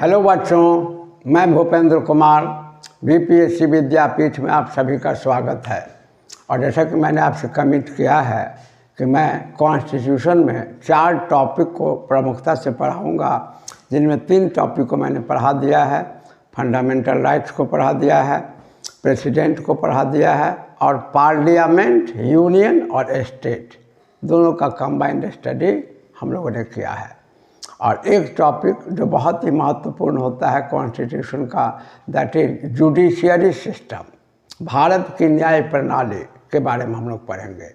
Hello बच्चों, मैं Bhupendra Kumar BPSC विद्यापीठ में आप सभी का स्वागत है। और जैसा कि मैंने आपसे कमिट किया है कि मैं कॉन्स्टिट्यूशन में 4 टॉपिक को प्रमुखता से पढ़ाऊंगा, जिनमें 3 टॉपिक को मैंने पढ़ा दिया है। फंडामेंटल राइट्स को पढ़ा दिया है, प्रेसिडेंट को पढ़ा दिया है और पार्लियामेंट, यूनियन और स्टेट दोनों का कंबाइंड स्टडी हम लोगों ने किया है। और एक टॉपिक जो बहुत ही महत्वपूर्ण होता है कॉन्स्टिट्यूशन का, that is judiciary system, Bharat की न्याय प्रणाली के बारे में हम लोग पढ़ेंगे।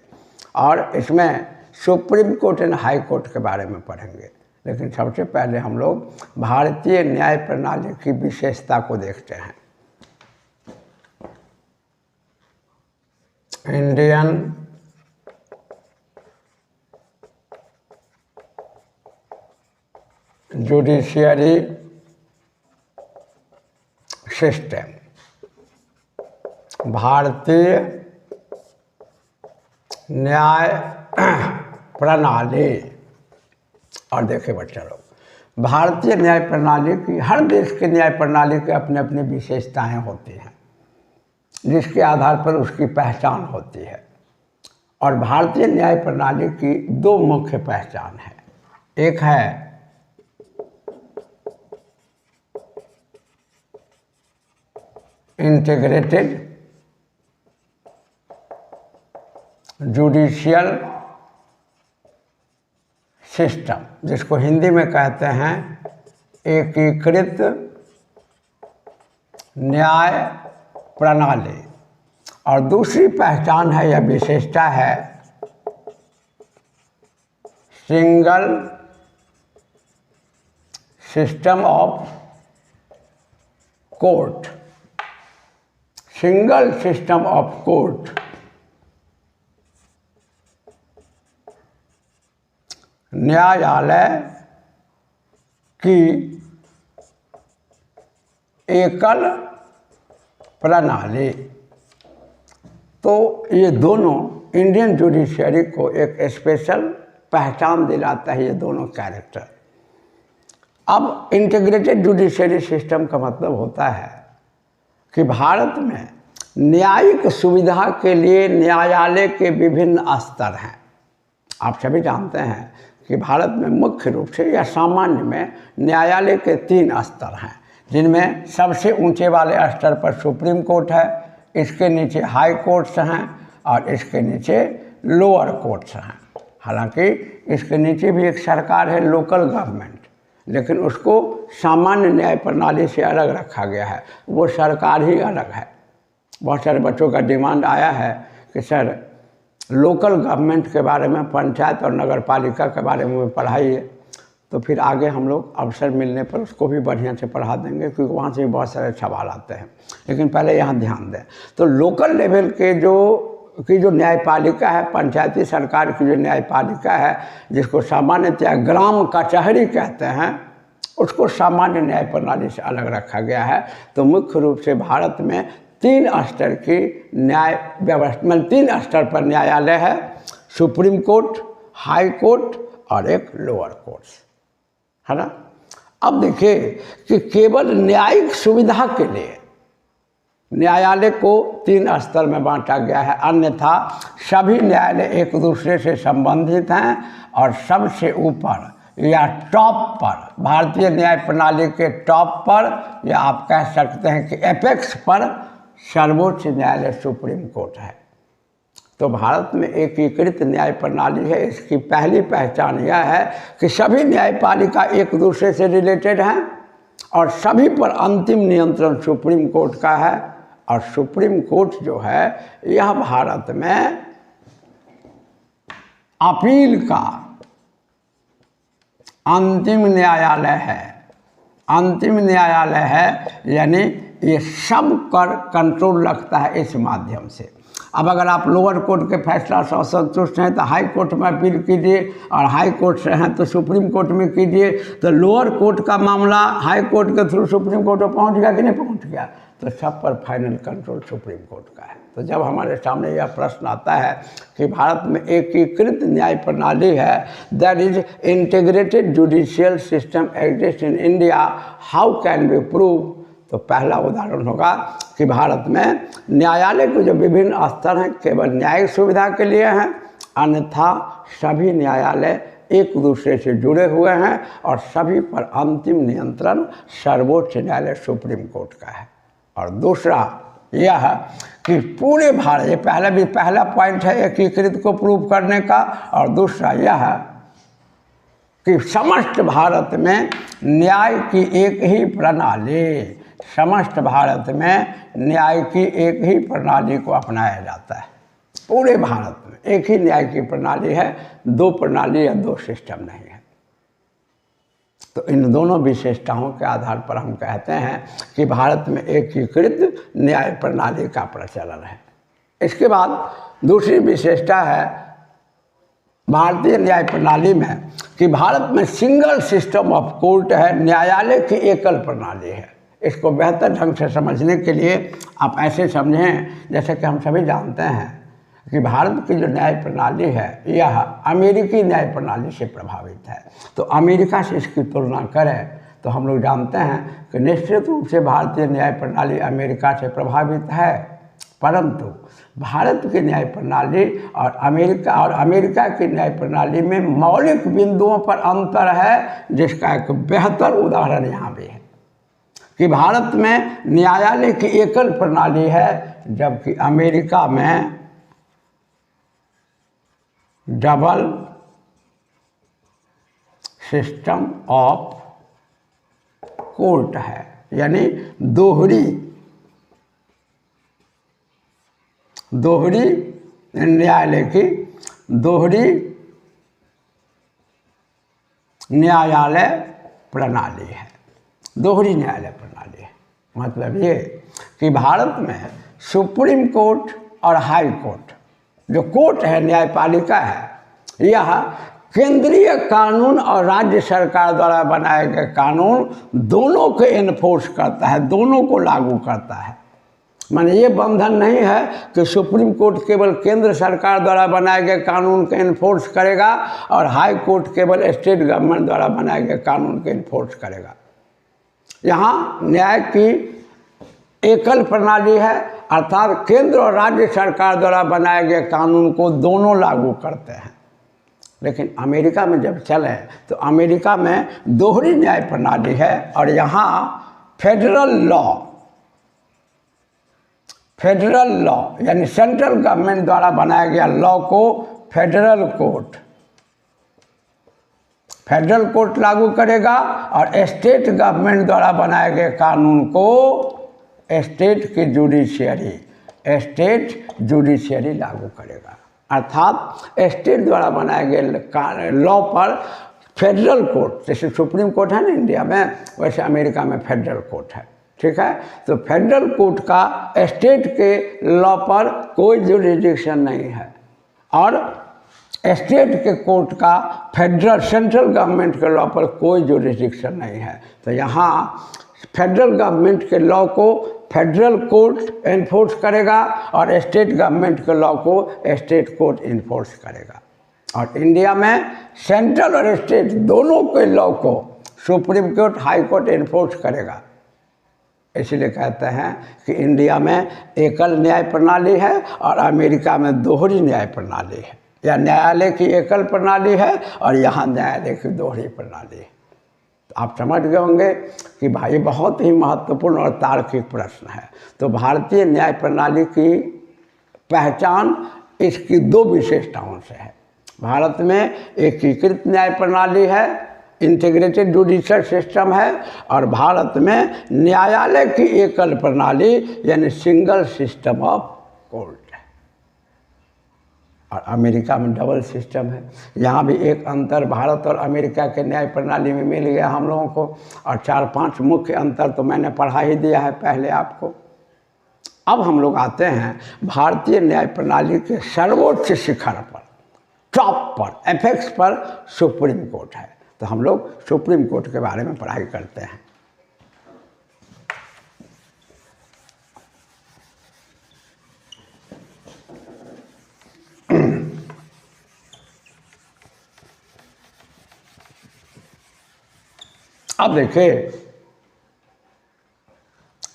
और इसमें supreme court and high court के बारे में पढ़ेंगे। लेकिन सबसे पहले हम लोग भारतीय न्याय प्रणाली की विशेषता को देखते हैं। इंडियन जुडिशियरी सिस्टम, भारतीय न्याय प्रणाली। और देखिए बच्चा लोग, भारतीय न्याय प्रणाली की, हर देश के न्याय प्रणाली के अपने अपने विशेषताएं होती हैं, जिसके आधार पर उसकी पहचान होती है। और भारतीय न्याय प्रणाली की 2 मुख्य पहचान है। एक है इंटीग्रेटेड जुडिशियल सिस्टम, जिसको हिंदी में कहते हैं एकीकृत न्याय प्रणाली। और दूसरी पहचान है या विशेषता है single system of court, single system of court. न्यायालय की एकल प्रणाली। तो ये दोनों इंडियन जुडिशियरी को एक स्पेशल पहचान दिलाता है, ये दोनों कैरेक्टर। अब इंटीग्रेटेड जुडिशियरी सिस्टम का मतलब होता है कि भारत में न्यायिक सुविधा के लिए न्यायालय के विभिन्न स्तर हैं। आप सभी जानते हैं कि भारत में मुख्य रूप से या सामान्य में न्यायालय के 3 स्तर हैं, जिनमें सबसे ऊंचे वाले स्तर पर सुप्रीम कोर्ट है, इसके नीचे हाई कोर्ट्स हैं और इसके नीचे लोअर कोर्ट्स हैं। हालांकि इसके नीचे भी एक सरकार है, लोकल गवर्नमेंट, लेकिन उसको सामान्य न्याय प्रणाली से अलग रखा गया है, वो सरकार ही अलग है। बहुत सारे बच्चों का डिमांड आया है कि सर लोकल गवर्नमेंट के बारे में, पंचायत और नगर पालिका के बारे में पढ़ाइए। तो फिर आगे हम लोग अवसर मिलने पर उसको भी बढ़िया से पढ़ा देंगे, क्योंकि वहाँ से भी बहुत सारे सवाल आते हैं। लेकिन पहले यहाँ ध्यान दें, तो लोकल लेवल के जो न्यायपालिका है, पंचायती सरकार की जो न्यायपालिका है, जिसको सामान्यतः ग्राम कचहरी कहते हैं, उसको सामान्य न्याय प्रणाली से अलग रखा गया है। तो मुख्य रूप से भारत में 3 स्तर की न्याय व्यवस्था, मतलब 3 स्तर पर न्यायालय है, सुप्रीम कोर्ट, हाई कोर्ट और एक लोअर कोर्ट, है ना। अब देखिए कि केवल न्यायिक सुविधा के लिए न्यायालय को 3 स्तर में बांटा गया है, अन्यथा सभी न्यायालय एक दूसरे से संबंधित हैं। और सबसे ऊपर या टॉप पर, भारतीय न्याय प्रणाली के टॉप पर, या आप कह सकते हैं कि एपेक्स पर, सर्वोच्च न्यायालय सुप्रीम कोर्ट है। तो भारत में एकीकृत न्याय प्रणाली है। इसकी पहली पहचान यह है कि सभी न्यायपालिका एक दूसरे से रिलेटेड हैं और सभी पर अंतिम नियंत्रण सुप्रीम कोर्ट का है। और सुप्रीम कोर्ट जो है, यह भारत में अपील का अंतिम न्यायालय है। अंतिम न्यायालय है, यानी ये सब पर कंट्रोल रखता है इस माध्यम से। अब अगर आप लोअर कोर्ट के फैसला से असंतुष्ट हैं तो हाई कोर्ट में अपील कीजिए, और हाई कोर्ट से हैं तो सुप्रीम कोर्ट में कीजिए। तो लोअर कोर्ट का मामला हाई कोर्ट के थ्रू सुप्रीम कोर्ट में पहुंच गया कि नहीं पहुंच गया? तो सब पर फाइनल कंट्रोल सुप्रीम कोर्ट का है। तो जब हमारे सामने यह प्रश्न आता है कि भारत में एकीकृत न्याय प्रणाली है, that is integrated judicial system exist in India, how can be prove, तो पहला उदाहरण होगा कि भारत में न्यायालय के जो विभिन्न स्तर हैं केवल न्यायिक सुविधा के लिए हैं, अन्यथा सभी न्यायालय एक दूसरे से जुड़े हुए हैं और सभी पर अंतिम नियंत्रण सर्वोच्च न्यायालय सुप्रीम कोर्ट का है। और दूसरा यह है कि पूरे भारत, ये पहला पॉइंट है एकीकृत को प्रूव करने का, और दूसरा यह है कि समस्त भारत में न्याय की एक ही प्रणाली, समस्त भारत में न्याय की एक ही प्रणाली को अपनाया जाता है। पूरे भारत में एक ही न्याय की प्रणाली है, दो प्रणाली या दो सिस्टम नहीं है। तो इन दोनों विशेषताओं के आधार पर हम कहते हैं कि भारत में एकीकृत न्याय प्रणाली का प्रचलन है। इसके बाद दूसरी विशेषता है भारतीय न्याय प्रणाली में कि भारत में सिंगल सिस्टम ऑफ कोर्ट है, न्यायालय की एकल प्रणाली है। इसको बेहतर ढंग से समझने के लिए आप ऐसे समझें जैसे कि हम सभी जानते हैं कि भारत की जो न्याय प्रणाली है यह अमेरिकी न्याय प्रणाली से प्रभावित है। तो अमेरिका से इसकी तुलना करें तो हम लोग जानते हैं कि निश्चित रूप से भारतीय न्याय प्रणाली अमेरिका से प्रभावित है, परंतु भारत की न्याय प्रणाली और अमेरिका की न्याय प्रणाली में मौलिक बिंदुओं पर अंतर है, जिसका एक बेहतर उदाहरण यहाँ भी है कि भारत में न्यायालय की एकल प्रणाली है, जबकि अमेरिका में डबल सिस्टम ऑफ कोर्ट है, यानी दोहरी न्यायालय की न्यायालय प्रणाली है, दोहरी न्यायालय प्रणाली है। मतलब ये कि भारत में सुप्रीम कोर्ट और हाई कोर्ट, जो कोर्ट है न्यायपालिका है, यह केंद्रीय कानून और राज्य सरकार द्वारा बनाए गए कानून दोनों को एनफोर्स करता है, दोनों को लागू करता है। माने ये बंधन नहीं है कि सुप्रीम कोर्ट केवल केंद्र सरकार द्वारा बनाए गए कानून को एनफोर्स करेगा और हाई कोर्ट केवल स्टेट गवर्नमेंट द्वारा बनाए गए कानून को एनफोर्स करेगा। यहाँ न्याय की एकल प्रणाली है, अर्थात केंद्र और राज्य सरकार द्वारा बनाए गए कानून को दोनों लागू करते हैं। लेकिन अमेरिका में जब चले तो अमेरिका में दोहरी न्याय प्रणाली है और यहाँ फेडरल लॉ यानी सेंट्रल गवर्नमेंट द्वारा बनाया गया लॉ को फेडरल कोर्ट लागू करेगा और स्टेट गवर्नमेंट द्वारा बनाए गए कानून को स्टेट जुडिशियरी लागू करेगा। अर्थात स्टेट द्वारा बनाए गए लॉ पर फेडरल कोर्ट, जैसे सुप्रीम कोर्ट है ना इंडिया में, वैसे अमेरिका में फेडरल कोर्ट है, ठीक है। तो फेडरल कोर्ट का स्टेट के लॉ पर कोई जुरिडिक्शन नहीं है और स्टेट के कोर्ट का सेंट्रल गवर्नमेंट के लॉ पर कोई जुरिडिक्शन नहीं है। तो यहाँ फेडरल गवर्नमेंट के लॉ को फेडरल कोर्ट एनफोर्स करेगा और स्टेट गवर्नमेंट के लॉ को स्टेट कोर्ट एनफोर्स करेगा। और इंडिया में सेंट्रल और स्टेट दोनों के लॉ को supreme court high court enforce करेगा। इसलिए कहते हैं कि इंडिया में एकल न्याय प्रणाली है और अमेरिका में दोहरी न्याय प्रणाली है, या न्यायालय की एकल प्रणाली है और यहाँ न्यायालय की दोहरी प्रणाली है। आप समझ गए होंगे कि भाई बहुत ही महत्वपूर्ण और तार्किक प्रश्न है। तो भारतीय न्याय प्रणाली की पहचान इसकी दो विशेषताओं से है। भारत में एकीकृत न्याय प्रणाली है, इंटीग्रेटेड जुडिशियल सिस्टम है, और भारत में न्यायालय की एकल प्रणाली यानी सिंगल सिस्टम ऑफ कोर्ट है। और अमेरिका में डबल सिस्टम है। यहाँ भी एक अंतर भारत और अमेरिका के न्याय प्रणाली में मिल गया हम लोगों को, और 4-5 मुख्य अंतर तो मैंने पढ़ा ही दिया है पहले आपको। अब हम लोग आते हैं भारतीय न्याय प्रणाली के सर्वोच्च शिखर पर, टॉप पर, एपेक्स पर सुप्रीम कोर्ट है। तो हम लोग सुप्रीम कोर्ट के बारे में पढ़ाई करते हैं। अब देखिए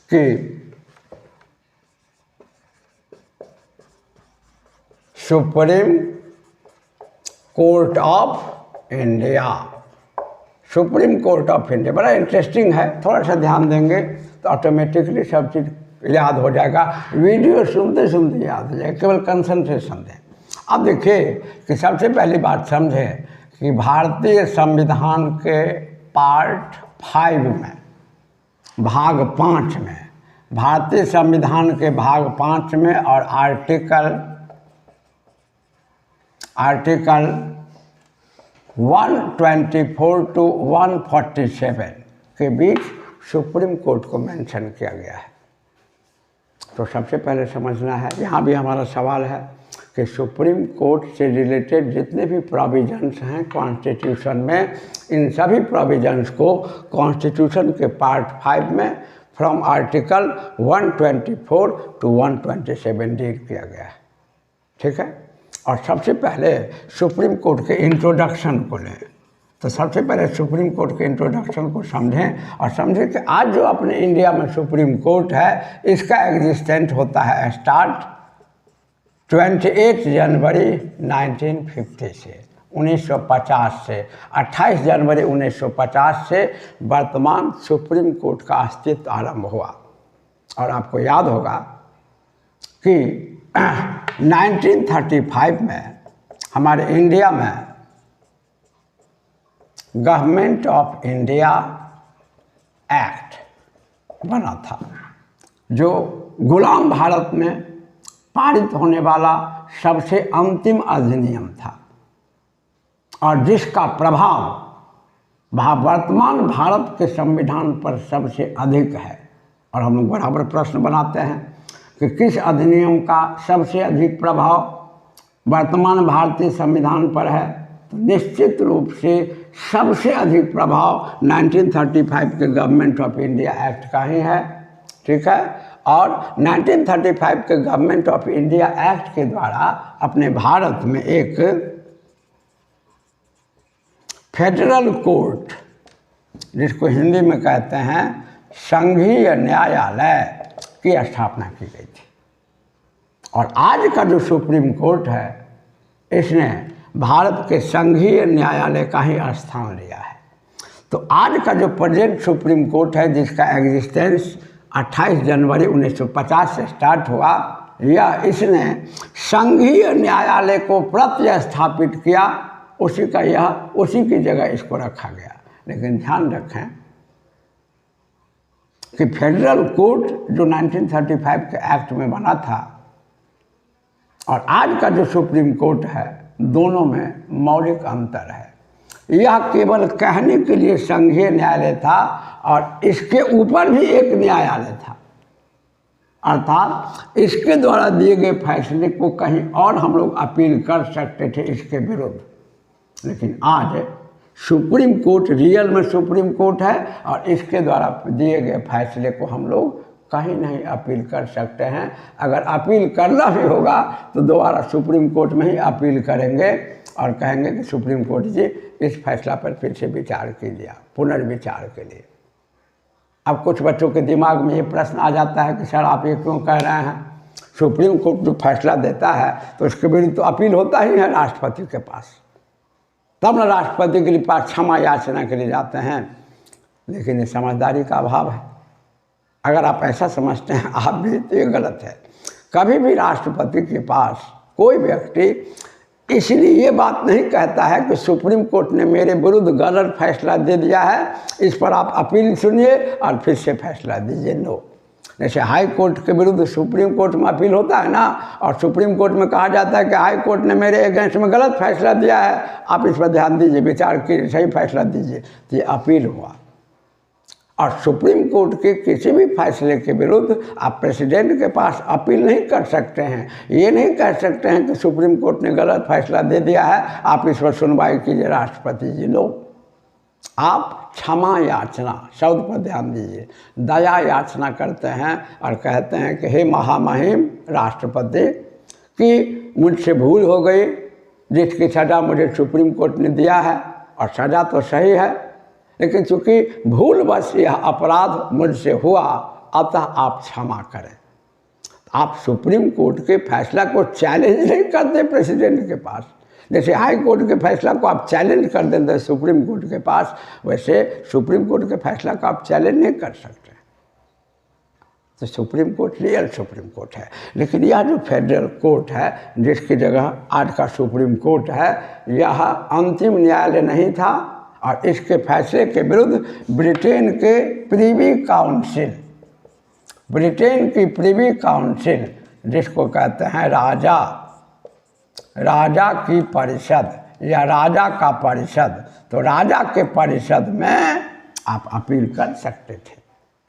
कि supreme court of India, supreme court of India बड़ा इंटरेस्टिंग है, थोड़ा सा ध्यान देंगे तो ऑटोमेटिकली सब चीज़ याद हो जाएगा, वीडियो सुनते सुनते याद हो जाएगा, केवल कंसंट्रेशन दें। अब देखिए कि सबसे पहली बात समझें कि भारतीय संविधान के पार्ट 5 में भाग 5 में, भारतीय संविधान के भाग 5 में और आर्टिकल 124 टू 147 के बीच सुप्रीम कोर्ट को मेंशन किया गया है। तो सबसे पहले समझना है, यहाँ भी हमारा सवाल है कि सुप्रीम कोर्ट से रिलेटेड जितने भी प्रोविजंस हैं कॉन्स्टिट्यूशन में, इन सभी प्रोविजंस को कॉन्स्टिट्यूशन के पार्ट 5 में फ्रॉम आर्टिकल 124 टू 127 डील किया गया है। ठीक है, और सबसे पहले सुप्रीम कोर्ट के इंट्रोडक्शन को लें। तो सबसे पहले सुप्रीम कोर्ट के इंट्रोडक्शन को समझें और समझें कि आज जो अपने इंडिया में सुप्रीम कोर्ट है, इसका एग्जिस्टेंस होता है स्टार्ट 28 जनवरी 1950 से, 1950 से 28 जनवरी 1950 से वर्तमान सुप्रीम कोर्ट का अस्तित्व आरंभ हुआ। और आपको याद होगा कि 1935 में हमारे इंडिया में गवर्नमेंट ऑफ इंडिया एक्ट बना था, जो गुलाम भारत में पारित होने वाला सबसे अंतिम अधिनियम था और जिसका प्रभाव वर्तमान भारत के संविधान पर सबसे अधिक है। और हम लोग बराबर प्रश्न बनाते हैं कि किस अधिनियम का सबसे अधिक प्रभाव वर्तमान भारतीय संविधान पर है, तो निश्चित रूप से सबसे अधिक प्रभाव 1935 के गवर्नमेंट ऑफ इंडिया एक्ट का ही है। ठीक है, और 1935 के गवर्नमेंट ऑफ इंडिया एक्ट के द्वारा अपने भारत में एक फेडरल कोर्ट, जिसको हिंदी में कहते हैं संघीय न्यायालय, की स्थापना की गई थी। और आज का जो सुप्रीम कोर्ट है, इसने भारत के संघीय न्यायालय का ही स्थान लिया है। तो आज का जो प्रेजेंट सुप्रीम कोर्ट है, जिसका एग्जिस्टेंस 28 जनवरी 1950 से स्टार्ट हुआ, यह इसने संघीय न्यायालय को प्रतिस्थापित किया, उसी की जगह इसको रखा गया। लेकिन ध्यान रखें कि फेडरल कोर्ट जो 1935 के एक्ट में बना था और आज का जो सुप्रीम कोर्ट है, दोनों में मौलिक अंतर है। यह केवल कहने के लिए संघीय न्यायालय था और इसके ऊपर भी एक न्यायालय था, अर्थात इसके द्वारा दिए गए फैसले को कहीं और हम लोग अपील कर सकते थे इसके विरुद्ध। लेकिन आज सुप्रीम कोर्ट रियल में सुप्रीम कोर्ट है और इसके द्वारा दिए गए फैसले को हम लोग कहीं नहीं अपील कर सकते हैं। अगर अपील करना भी होगा तो दोबारा सुप्रीम कोर्ट में ही अपील करेंगे और कहेंगे कि सुप्रीम कोर्ट जी इस फैसला पर फिर से विचार कीजिए, पुनर्विचार के लिए। अब कुछ बच्चों के दिमाग में ये प्रश्न आ जाता है कि सर आप ये क्यों कह रहे हैं, सुप्रीम कोर्ट जो फैसला देता है तो उसके विरुद्ध तो अपील होता ही है राष्ट्रपति के पास, तब ना राष्ट्रपति के पास क्षमा याचना के लिए जाते हैं। लेकिन ये समझदारी का अभाव है। अगर आप ऐसा समझते हैं आप भी, तो ये गलत है। कभी भी राष्ट्रपति के पास कोई व्यक्ति इसलिए ये बात नहीं कहता है कि सुप्रीम कोर्ट ने मेरे विरुद्ध गलत फैसला दे दिया है, इस पर आप अपील सुनिए और फिर से फैसला दीजिए। नो, जैसे हाई कोर्ट के विरुद्ध सुप्रीम कोर्ट में अपील होता है ना, और सुप्रीम कोर्ट में कहा जाता है कि हाई कोर्ट ने मेरे अगेंस्ट में गलत फैसला दिया है, आप इस पर ध्यान दीजिए, विचार कीजिए, सही फैसला दीजिए। तो ये अपील हुआ। और सुप्रीम कोर्ट के किसी भी फैसले के विरुद्ध आप प्रेसिडेंट के पास अपील नहीं कर सकते हैं। ये नहीं कह सकते हैं कि सुप्रीम कोर्ट ने गलत फैसला दे दिया है, आप इस पर सुनवाई कीजिए राष्ट्रपति जी। लो, आप क्षमा याचना शब्द पर ध्यान दीजिए, दया याचना करते हैं और कहते हैं कि हे महामहिम राष्ट्रपति, कि मुझसे भूल हो गई, जिसकी सज़ा मुझे सुप्रीम कोर्ट ने दिया है और सज़ा तो सही है, लेकिन चूंकि भूलवश यह अपराध मुझसे हुआ, अतः आप क्षमा करें। आप सुप्रीम कोर्ट के फैसला को चैलेंज नहीं करते प्रेसिडेंट के पास, जैसे हाई कोर्ट के फैसला को आप चैलेंज कर देते सुप्रीम कोर्ट के पास, वैसे सुप्रीम कोर्ट के फैसला को आप चैलेंज नहीं कर सकते। तो supreme court real supreme court है, लेकिन यह जो फेडरल कोर्ट है जिसकी जगह आज का सुप्रीम कोर्ट है, यह अंतिम न्यायालय नहीं था और इसके फैसले के विरुद्ध ब्रिटेन के प्रीवी काउंसिल, ब्रिटेन की प्रीवी काउंसिल जिसको कहते हैं राजा की परिषद या राजा का परिषद, तो राजा के परिषद में आप अपील कर सकते थे।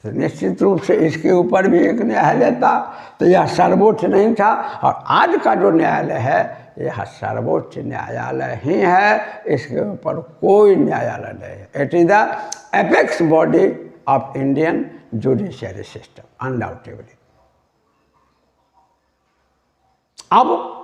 तो निश्चित रूप से इसके ऊपर भी एक न्यायालय था, तो यह सर्वोच्च नहीं था। और आज का जो न्यायालय है यह सर्वोच्च न्यायालय ही है, इसके ऊपर कोई न्यायालय नहीं है। It is the apex body of Indian judiciary system undoubtedly. अब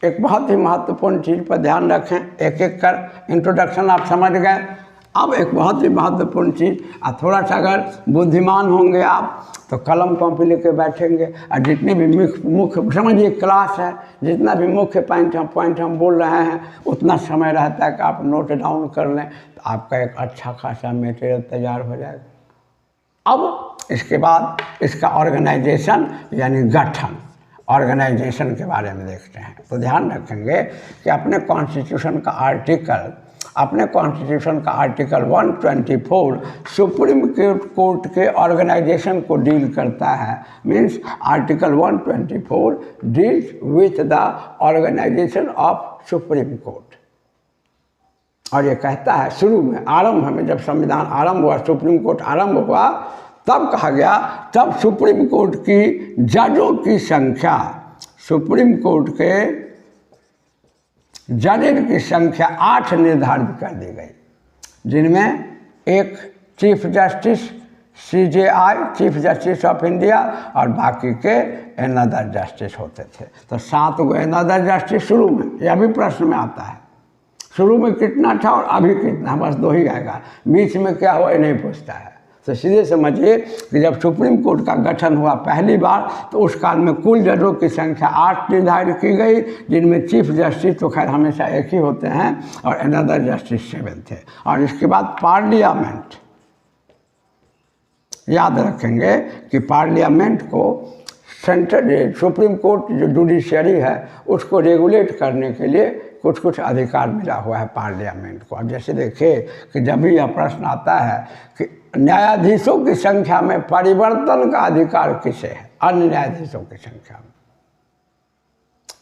एक बहुत ही महत्वपूर्ण चीज़ पर ध्यान रखें, एक एक कर इंट्रोडक्शन आप समझ गए। अब एक बहुत ही महत्वपूर्ण चीज़, थोड़ा सा अगर बुद्धिमान होंगे आप तो कलम कॉपी लेके बैठेंगे और जितने भी मुख्य समझिए क्लास है, जितना भी मुख्य पॉइंट हम बोल रहे हैं उतना समय रहता है कि आप नोट डाउन कर लें, तो आपका एक अच्छा खासा मटेरियल तैयार हो जाएगा। अब इसके बाद इसका ऑर्गेनाइजेशन यानी गठन, ऑर्गेनाइजेशन के बारे में देखते हैं। तो ध्यान रखेंगे कि अपने कॉन्स्टिट्यूशन का आर्टिकल 124 सुप्रीम कोर्ट के ऑर्गेनाइजेशन को डील करता है। Means article 124 deals with the organisation of Supreme Court. और ये कहता है शुरू में आरंभ में, जब संविधान आरंभ हुआ, सुप्रीम कोर्ट आरंभ हुआ, तब कहा गया, तब सुप्रीम कोर्ट की जजों की संख्या, सुप्रीम कोर्ट के जजेस की संख्या 8 निर्धारित कर दी गई, जिनमें एक chief justice CJI chief justice of India और बाकी के अनदर जस्टिस होते थे। तो 7 गो अनदर जस्टिस शुरू में, यह भी प्रश्न में आता है, शुरू में कितना था और अभी कितना, बस 2 ही आएगा, बीच में क्या हुआ ये नहीं पूछता है। तो सीधे समझिए कि जब सुप्रीम कोर्ट का गठन हुआ पहली बार, तो उस काल में कुल जजों की संख्या 8 निर्धारित की गई, जिनमें चीफ जस्टिस तो खैर हमेशा एक ही होते हैं और अनदर जस्टिस 7 थे। और इसके बाद पार्लियामेंट, याद रखेंगे कि पार्लियामेंट को सेंट्रल सुप्रीम कोर्ट जो जुडिशरी है उसको रेगुलेट करने के लिए कुछ अधिकार मिला हुआ है पार्लियामेंट को। अब जैसे देखिए कि जब भी यह प्रश्न आता है कि न्यायाधीशों की संख्या में परिवर्तन का अधिकार किसे है, अन्य न्यायाधीशों की संख्या में,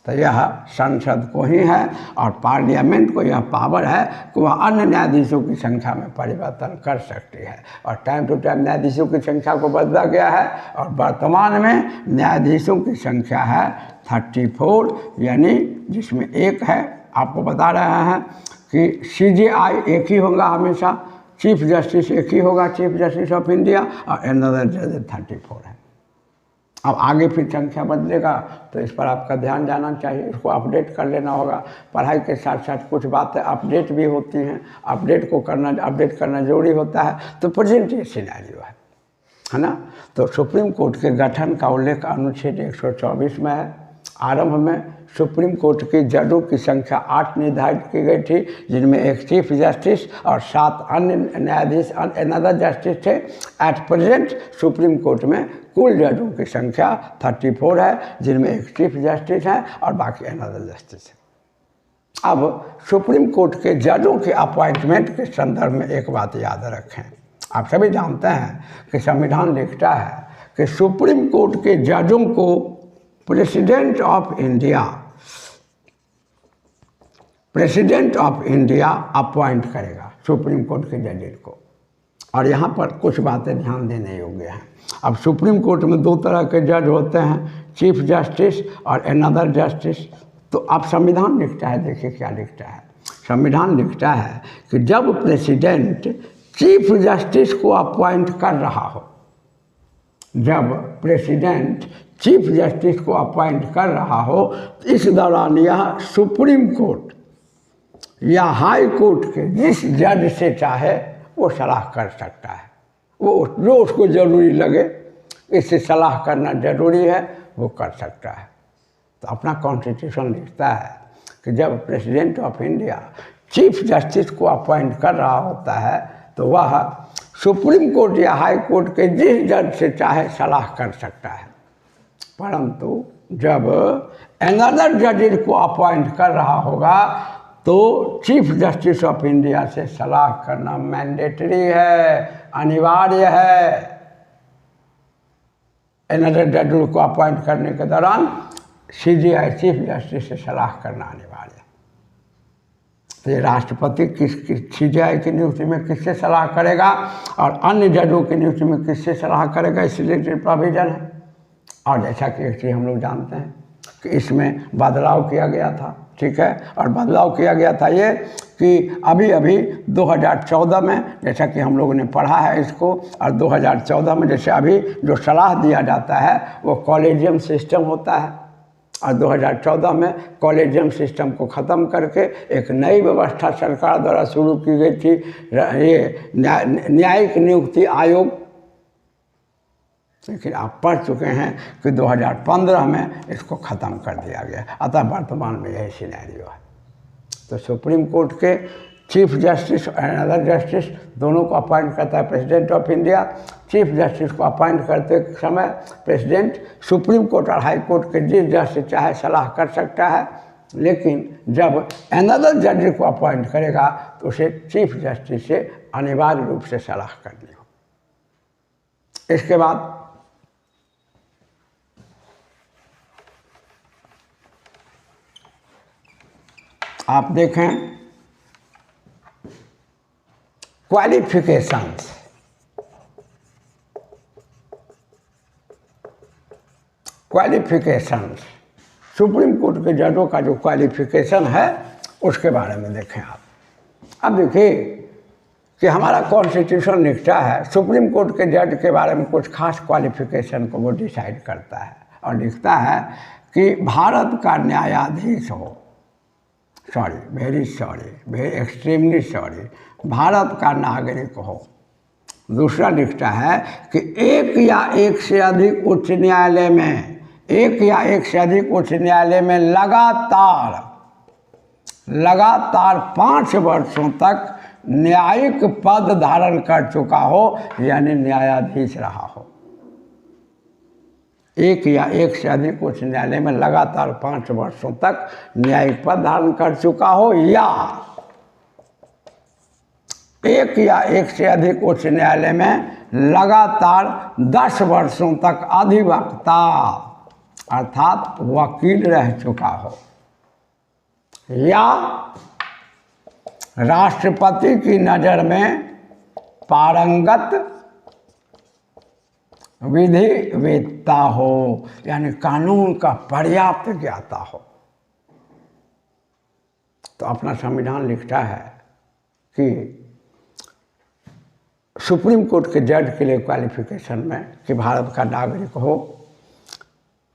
तो यह संसद को ही है और पार्लियामेंट को यह पावर है कि वह अन्य न्यायाधीशों की संख्या में परिवर्तन कर सकती है। और टाइम टू टाइम न्यायाधीशों की संख्या को बदला गया है और वर्तमान में न्यायाधीशों की संख्या है 34, यानी जिसमें एक है, आपको बता रहे हैं कि CJI एक ही होगा हमेशा, चीफ जस्टिस एक ही होगा, चीफ जस्टिस ऑफ इंडिया, और अनदर जज 34 है। अब आगे फिर संख्या बदलेगा, तो इस पर आपका ध्यान जाना चाहिए, इसको अपडेट कर लेना होगा। पढ़ाई के साथ साथ कुछ बातें अपडेट भी होती हैं, अपडेट करना जरूरी होता है। तो प्रेजेंट ये सिनेरियो है ना। तो सुप्रीम कोर्ट के गठन का उल्लेख अनुच्छेद 124 में है। आरंभ में सुप्रीम कोर्ट के जजों की संख्या 8 निर्धारित की गई थी, जिनमें एक चीफ जस्टिस और 7 अन्य न्यायाधीश अनदर जस्टिस थे। एट प्रेजेंट सुप्रीम कोर्ट में कुल जजों की संख्या 34 है, जिनमें एक चीफ जस्टिस है और बाकी अनदर जस्टिस है। अब सुप्रीम कोर्ट के जजों के अपॉइंटमेंट के संदर्भ में एक बात याद रखें, आप सभी जानते हैं कि संविधान लिखता है कि सुप्रीम कोर्ट के जजों को प्रेसिडेंट ऑफ इंडिया अपॉइंट करेगा सुप्रीम कोर्ट के जजेस को। और यहाँ पर कुछ बातें ध्यान देने योग्य हैं। अब सुप्रीम कोर्ट में 2 तरह के जज होते हैं, चीफ जस्टिस और अनदर जस्टिस। तो अब संविधान लिखता है, देखिए क्या लिखता है। संविधान लिखता है कि जब प्रेसिडेंट चीफ जस्टिस को अपॉइंट कर रहा हो, जब प्रेसिडेंट चीफ जस्टिस को अपॉइंट कर रहा हो, तो इस दौरान यह सुप्रीम कोर्ट या हाई कोर्ट के जिस जज से चाहे वो सलाह कर सकता है। वो जो उसको ज़रूरी लगे, इससे सलाह करना ज़रूरी है, वो कर सकता है। तो अपना कॉन्स्टिट्यूशन लिखता है कि जब president of India chief justice को अपॉइंट कर रहा होता है तो वह सुप्रीम कोर्ट या हाई कोर्ट के जिस जज से चाहे सलाह कर सकता है, परंतु जब अनदर जजेस को अपॉइंट कर रहा होगा तो चीफ जस्टिस ऑफ इंडिया से सलाह करना मैंडेटरी है, अनिवार्य है। अनदर जज को अपॉइंट करने के दौरान सीजीआई चीफ जस्टिस से सलाह करना अनिवार्य है। तो ये राष्ट्रपति किस सीजीआई की नियुक्ति में किससे सलाह करेगा और अन्य जजों की नियुक्ति में किससे सलाह करेगा, इसलिए प्रोविजन है। और जैसा कि एक चीज़ हम लोग जानते हैं कि इसमें बदलाव किया गया था, ठीक है। और बदलाव किया गया था ये कि अभी 2014 में, जैसा कि हम लोगों ने पढ़ा है इसको, और 2014 में जैसे अभी जो सलाह दिया जाता है वो कॉलेजियम सिस्टम होता है, और 2014 में कॉलेजियम सिस्टम को ख़त्म करके एक नई व्यवस्था सरकार द्वारा शुरू की गई थी, ये न्यायिक नियुक्ति आयोग। लेकिन आप पढ़ चुके हैं कि 2015 में इसको ख़त्म कर दिया गया, अतः वर्तमान में यही सिनेरियो है। तो सुप्रीम कोर्ट के चीफ जस्टिस और अनदर जस्टिस दोनों को अपॉइंट करता है president of India. Chief justice को अपॉइंट करते समय प्रेसिडेंट सुप्रीम कोर्ट और हाई कोर्ट के जिस जज से चाहे सलाह कर सकता है, लेकिन जब अनदर जज को अपॉइंट करेगा तो उसे चीफ जस्टिस से अनिवार्य रूप से सलाह करनी हो। इसके बाद आप देखें क्वालिफिकेशंस। क्वालिफिकेशंस सुप्रीम कोर्ट के जजों का जो क्वालिफिकेशन है उसके बारे में देखें आप। अब देखिए कि हमारा कॉन्स्टिट्यूशन लिखता है सुप्रीम कोर्ट के जज के बारे में कुछ खास क्वालिफिकेशन को वो डिसाइड करता है, और लिखता है कि भारत का न्यायाधीश हो, वेरी एक्सट्रीमली सॉरी, भारत का नागरिक हो। दूसरा लिखता है कि एक या एक से अधिक उच्च न्यायालय में लगातार 5 वर्षों तक न्यायिक पद धारण कर चुका हो, यानी न्यायाधीश रहा हो। एक या एक से अधिक उच्च न्यायालय में लगातार 5 वर्षों तक न्यायिक पद धारण कर चुका हो, या एक या एक से अधिक उच्च न्यायालय में लगातार 10 वर्षों तक अधिवक्ता अर्थात वकील रह चुका हो, या राष्ट्रपति की नज़र में पारंगत विधिवेत्ता हो, यानी कानून का पर्याप्त ज्ञाता हो। तो अपना संविधान लिखता है कि सुप्रीम कोर्ट के जज के लिए क्वालिफिकेशन में कि भारत का नागरिक हो,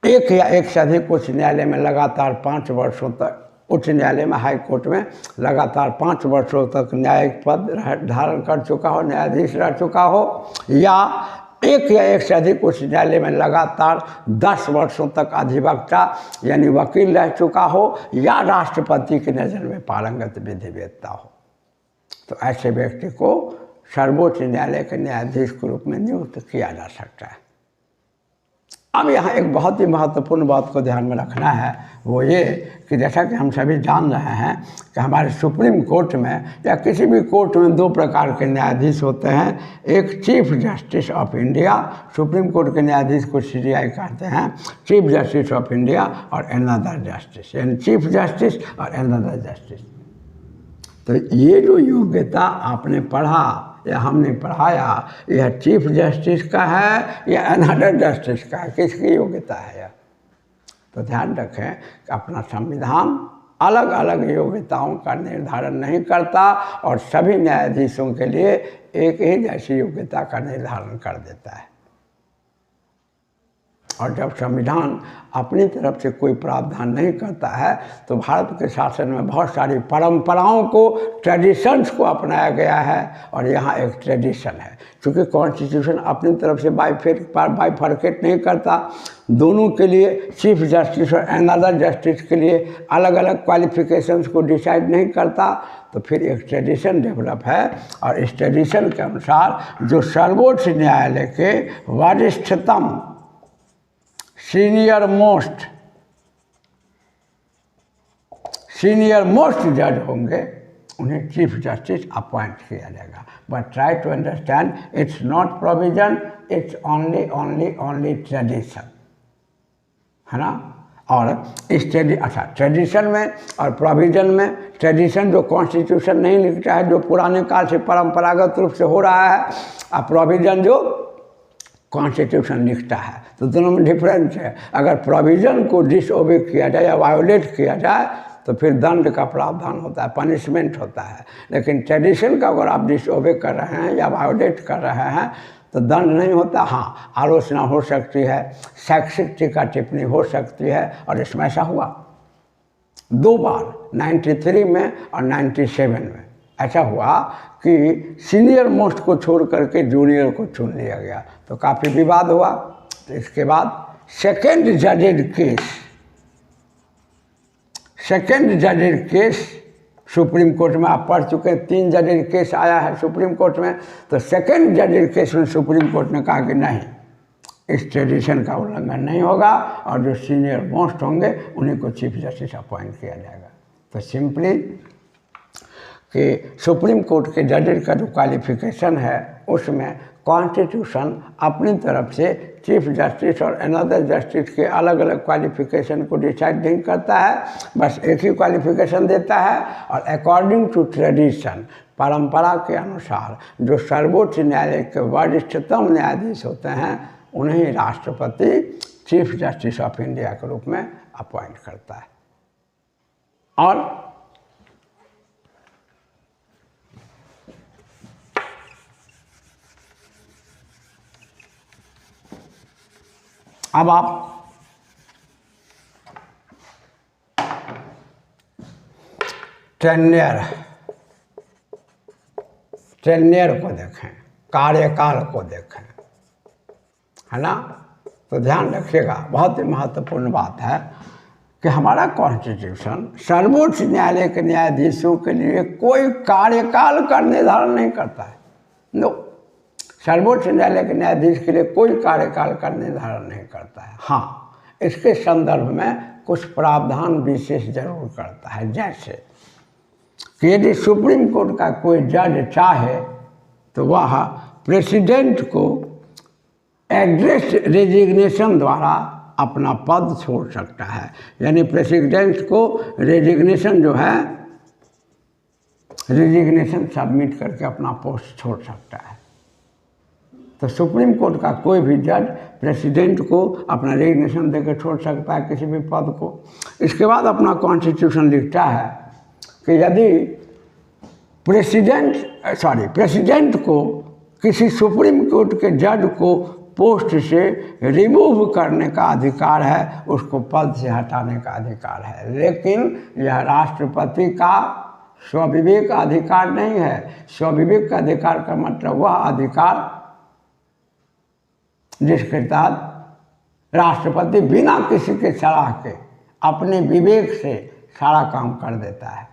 एक या एक से अधिक उच्च न्यायालय में लगातार 5 वर्षों तक, उच्च न्यायालय में हाई कोर्ट में लगातार 5 वर्षों तक न्यायिक पद धारण कर चुका हो, न्यायाधीश रह चुका हो, या एक या एक से अधिक उच्च न्यायालय में लगातार 10 वर्षों तक अधिवक्ता यानी वकील रह चुका हो, या राष्ट्रपति की नज़र में पारंगत विधिवेत्ता हो। तो ऐसे व्यक्ति को सर्वोच्च न्यायालय के न्यायाधीश के रूप में नियुक्त किया जा सकता है। अब यहाँ एक बहुत ही महत्वपूर्ण बात को ध्यान में रखना है, वो ये कि जैसा कि हम सभी जान रहे हैं कि हमारे सुप्रीम कोर्ट में या किसी भी कोर्ट में 2 प्रकार के न्यायाधीश होते हैं। एक chief justice of India, supreme Court के न्यायाधीश को सीजीआई कहते हैं, चीफ जस्टिस ऑफ इंडिया, और अनदर जस्टिस, यानी चीफ जस्टिस और अनदर जस्टिस। तो ये जो योग्यता आपने पढ़ा या हमने पढ़ाया, यह चीफ जस्टिस का है या अनदर जस्टिस का है, किसकी योग्यता है यह? तो ध्यान रखें कि अपना संविधान अलग अलग योग्यताओं का निर्धारण नहीं करता और सभी न्यायाधीशों के लिए एक ही जैसी योग्यता का निर्धारण कर देता है। और जब संविधान अपनी तरफ से कोई प्रावधान नहीं करता है तो भारत के शासन में बहुत सारी परंपराओं को, ट्रेडिशंस को अपनाया गया है। और यहाँ एक ट्रेडिशन है, क्योंकि कॉन्स्टिट्यूशन अपनी तरफ से बाइफरकेट नहीं करता, दोनों के लिए चीफ जस्टिस और अनदर जस्टिस के लिए अलग अलग क्वालिफिकेशंस को डिसाइड नहीं करता, तो फिर एक ट्रेडिशन डेवलप है। और इस ट्रेडिशन के अनुसार जो सर्वोच्च न्यायालय के वरिष्ठतम सीनियर मोस्ट जज होंगे, उन्हें चीफ जस्टिस अपॉइंट किया जाएगा। But try to understand, it's not provision, it's only tradition, है ना। और इस ट्रेडिशन में और प्रोविजन में, ट्रेडिशन जो कॉन्स्टिट्यूशन नहीं लिखता है, जो पुराने काल से परंपरागत रूप से हो रहा है, और प्रोविजन जो कॉन्स्टिट्यूशन लिखता है, तो दोनों में डिफरेंस है। अगर प्रोविज़न को डिसओबे किया जाए या वायोलेट किया जाए तो फिर दंड का प्रावधान होता है, पनिशमेंट होता है। लेकिन ट्रेडिशन का अगर आप डिसओबे कर रहे हैं या वायोलेट कर रहे हैं तो दंड नहीं होता। हाँ, आलोचना हो सकती है, शैक्षिक टीका टिप्पणी हो सकती है, और इसमें ऐसा हुआ 2 बार, 93 में और 97 में ऐसा हुआ कि सीनियर मोस्ट को छोड़ करके जूनियर को चुन लिया गया, तो काफ़ी विवाद हुआ। तो इसके बाद सेकेंड जजेड केस सुप्रीम कोर्ट में आप पढ़ चुके हैं, 3 जजेड केस आया है सुप्रीम कोर्ट में। तो सेकेंड जजेड केस में सुप्रीम कोर्ट ने कहा कि नहीं, इस ट्रेडिशन का उल्लंघन नहीं होगा, और जो सीनियर मोस्ट होंगे उन्हीं को चीफ जस्टिस अपॉइंट किया जाएगा। तो सिंपली कि सुप्रीम कोर्ट के जजेस का जो क्वालिफिकेशन है उसमें कॉन्स्टिट्यूशन अपनी तरफ से चीफ जस्टिस और अनदर जस्टिस के अलग अलग क्वालिफिकेशन को डिसाइड नहीं करता है, बस एक ही क्वालिफिकेशन देता है। और अकॉर्डिंग टू ट्रेडिशन, परंपरा के अनुसार जो सर्वोच्च न्यायालय के वरिष्ठतम न्यायाधीश होते हैं उन्हें राष्ट्रपति चीफ जस्टिस ऑफ इंडिया के रूप में अपॉइंट करता है। और अब आप टेन्योर को देखें, कार्यकाल को देखें, है ना। तो ध्यान रखिएगा, बहुत ही महत्वपूर्ण बात है कि हमारा कॉन्स्टिट्यूशन सर्वोच्च न्यायालय के न्यायाधीशों के लिए कोई कार्यकाल का निर्धारण नहीं करता है। नो, सर्वोच्च न्यायालय के न्यायाधीश के लिए कोई कार्यकाल का निर्धारण नहीं करता है। हाँ, इसके संदर्भ में कुछ प्रावधान विशेष जरूर करता है, जैसे कि यदि सुप्रीम कोर्ट का कोई जज चाहे तो वह प्रेसिडेंट को एड्रेस रेजिग्नेशन द्वारा अपना पद छोड़ सकता है। यानी प्रेसिडेंट को रेजिग्नेशन जो है, रेजिग्नेशन सबमिट करके अपना पोस्ट छोड़ सकता है। तो सुप्रीम कोर्ट का कोई भी जज प्रेसिडेंट को अपना रेजिग्नेशन देकर छोड़ सकता है किसी भी पद को। इसके बाद अपना कॉन्स्टिट्यूशन लिखता है कि यदि प्रेसिडेंट को किसी सुप्रीम कोर्ट के जज को पोस्ट से रिमूव करने का अधिकार है, उसको पद से हटाने का अधिकार है। लेकिन यह राष्ट्रपति का स्वविवेक अधिकार नहीं है। स्वविवेक का अधिकार का मतलब वह अधिकार जिसके तहत राष्ट्रपति बिना किसी के सलाह के अपने विवेक से सारा काम कर देता है।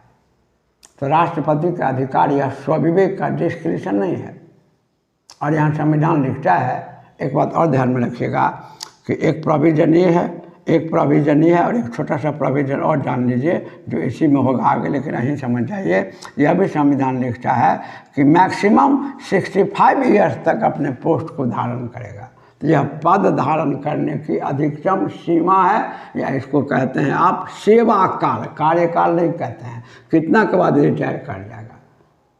तो राष्ट्रपति का अधिकार यह स्वविवेक का डिस्क्रिप्शन नहीं है। और यहाँ संविधान लिखता है, एक बात और ध्यान में रखिएगा कि एक प्रोविजन ये है, और एक छोटा सा प्रोविजन और जान लीजिए जो इसी में होगा आगे, लेकिन यहीं समझ जाइए। यह भी संविधान लिखता है कि मैक्सिमम 65 ईयर्स तक अपने पोस्ट को धारण करेगा। तो यह पद धारण करने की अधिकतम सीमा है, या इसको कहते हैं आप सेवा काल, कार्यकाल नहीं कहते हैं। कितना के बाद रिटायर कर जाएगा,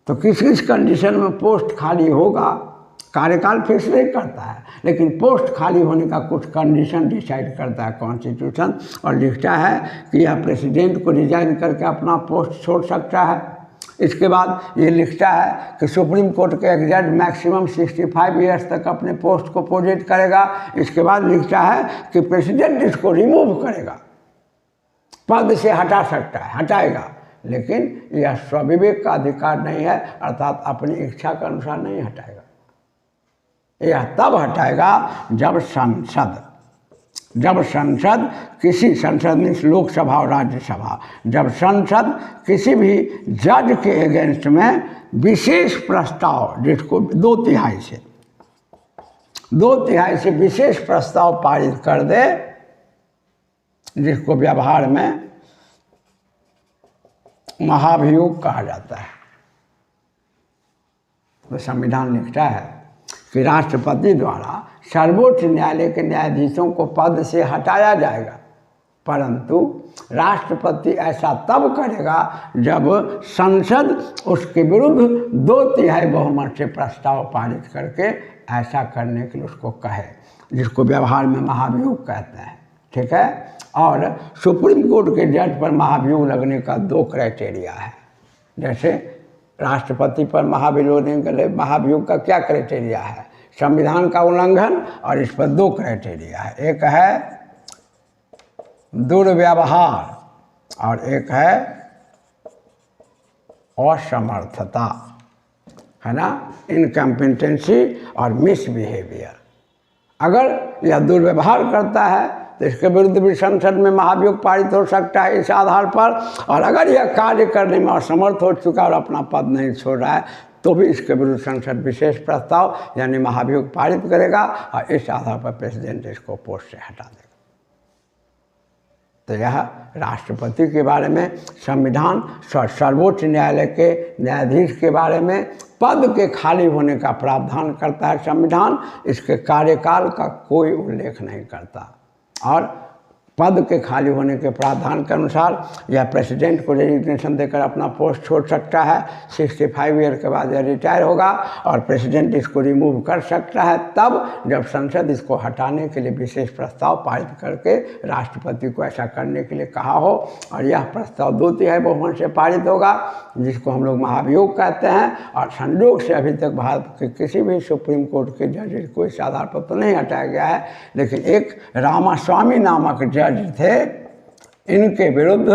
तो किस किस कंडीशन में पोस्ट खाली होगा, कार्यकाल फिक्स नहीं करता है, लेकिन पोस्ट खाली होने का कुछ कंडीशन डिसाइड करता है कॉन्स्टिट्यूशन। और लिखता है कि यह प्रेसिडेंट को रिजाइन करके अपना पोस्ट छोड़ सकता है। इसके बाद ये लिखता है कि सुप्रीम कोर्ट के एक जज मैक्सिमम 65 ईयर्स तक अपने पोस्ट को पोजिट करेगा। इसके बाद लिखता है कि प्रेसिडेंट इसको रिमूव करेगा, पद से हटा सकता है, हटाएगा, लेकिन यह स्वविवेक का अधिकार नहीं है, अर्थात अपनी इच्छा के अनुसार नहीं हटाएगा। यह तब हटाएगा जब संसद किसी, संसद मीन्स लोकसभा और राज्यसभा, जब संसद किसी भी जज के अगेंस्ट में विशेष प्रस्ताव, जिसको 2/3 से विशेष प्रस्ताव पारित कर दे, जिसको व्यवहार में महाभियोग कहा जाता है। तो संविधान लिखता है कि राष्ट्रपति द्वारा सर्वोच्च न्यायालय के न्यायाधीशों को पद से हटाया जाएगा, परंतु राष्ट्रपति ऐसा तब करेगा जब संसद उसके विरुद्ध 2/3 बहुमत से प्रस्ताव पारित करके ऐसा करने के लिए उसको कहे, जिसको व्यवहार में महाभियोग कहते हैं। ठीक है। और सुप्रीम कोर्ट के जज पर महाभियोग लगने का 2 क्राइटेरिया है। जैसे राष्ट्रपति पर महाभियोग का क्या क्राइटेरिया है? संविधान का उल्लंघन, और इस पर 2 क्राइटेरिया है। एक है दुर्व्यवहार और एक है असमर्थता, है ना, इनकम्पिटेंसी और मिसबिहेवियर। अगर यह दुर्व्यवहार करता है तो इसके विरुद्ध भी संसद में महाभियोग पारित हो सकता है इस आधार पर, और अगर यह कार्य करने में असमर्थ हो चुका और अपना पद नहीं छोड़ रहा है तो भी इसके विरुद्ध संसद विशेष प्रस्ताव यानी महाभियोग पारित करेगा, और इस आधार पर प्रेसिडेंट इसको पोस्ट से हटा देगा। तो यह राष्ट्रपति के बारे में संविधान, सर्वोच्च न्यायालय के न्यायाधीश के बारे में पद के खाली होने का प्रावधान करता है संविधान। इसके कार्यकाल का कोई उल्लेख नहीं करता, और पद के खाली होने के प्रावधान के अनुसार यह प्रेसिडेंट को रेजिग्नेशन देकर अपना पोस्ट छोड़ सकता है। 65 ईयर के बाद यह रिटायर होगा, और प्रेसिडेंट इसको रिमूव कर सकता है तब जब संसद इसको हटाने के लिए विशेष प्रस्ताव पारित करके राष्ट्रपति को ऐसा करने के लिए कहा हो, और यह प्रस्ताव 2/3 बहुमत से पारित होगा, जिसको हम लोग महाभियोग कहते हैं। और संयोग से अभी तक भारत के किसी भी सुप्रीम कोर्ट के जज को इस आधार पर तो नहीं हटाया गया है, लेकिन एक रामास्वामी नामक जज थे, इनके विरुद्ध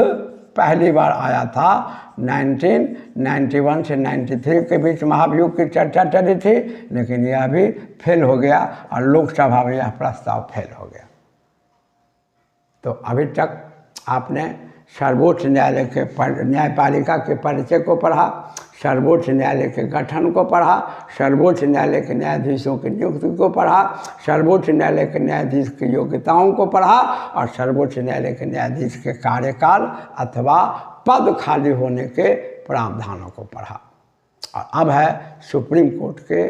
पहली बार आया था 1991 से 93 के बीच महाभियोग की चर्चा चली थी, लेकिन यह भी फेल हो गया और लोकसभा में यह प्रस्ताव फेल हो गया। तो अभी तक आपने सर्वोच्च न्यायालय के न्यायपालिका के परिचय को पढ़ा, सर्वोच्च न्यायालय के गठन को पढ़ा, सर्वोच्च न्यायालय के न्यायाधीशों की नियुक्ति को पढ़ा, सर्वोच्च न्यायालय के न्यायाधीश की योग्यताओं को पढ़ा, और सर्वोच्च न्यायालय के न्यायाधीश के कार्यकाल अथवा पद खाली होने के प्रावधानों को पढ़ा। और अब है सुप्रीम कोर्ट के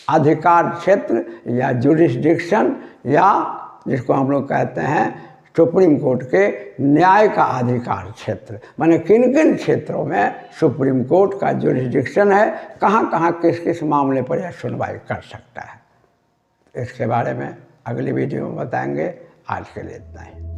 अधिकार क्षेत्र या जुरिस्डिक्शन, या जिसको हम लोग कहते हैं सुप्रीम कोर्ट के न्याय का अधिकार क्षेत्र, माने किन किन क्षेत्रों में सुप्रीम कोर्ट का जुरिस्डिक्शन है, कहाँ कहाँ किस किस मामले पर यह सुनवाई कर सकता है। इसके बारे में अगली वीडियो में बताएंगे। आज के लिए इतना ही।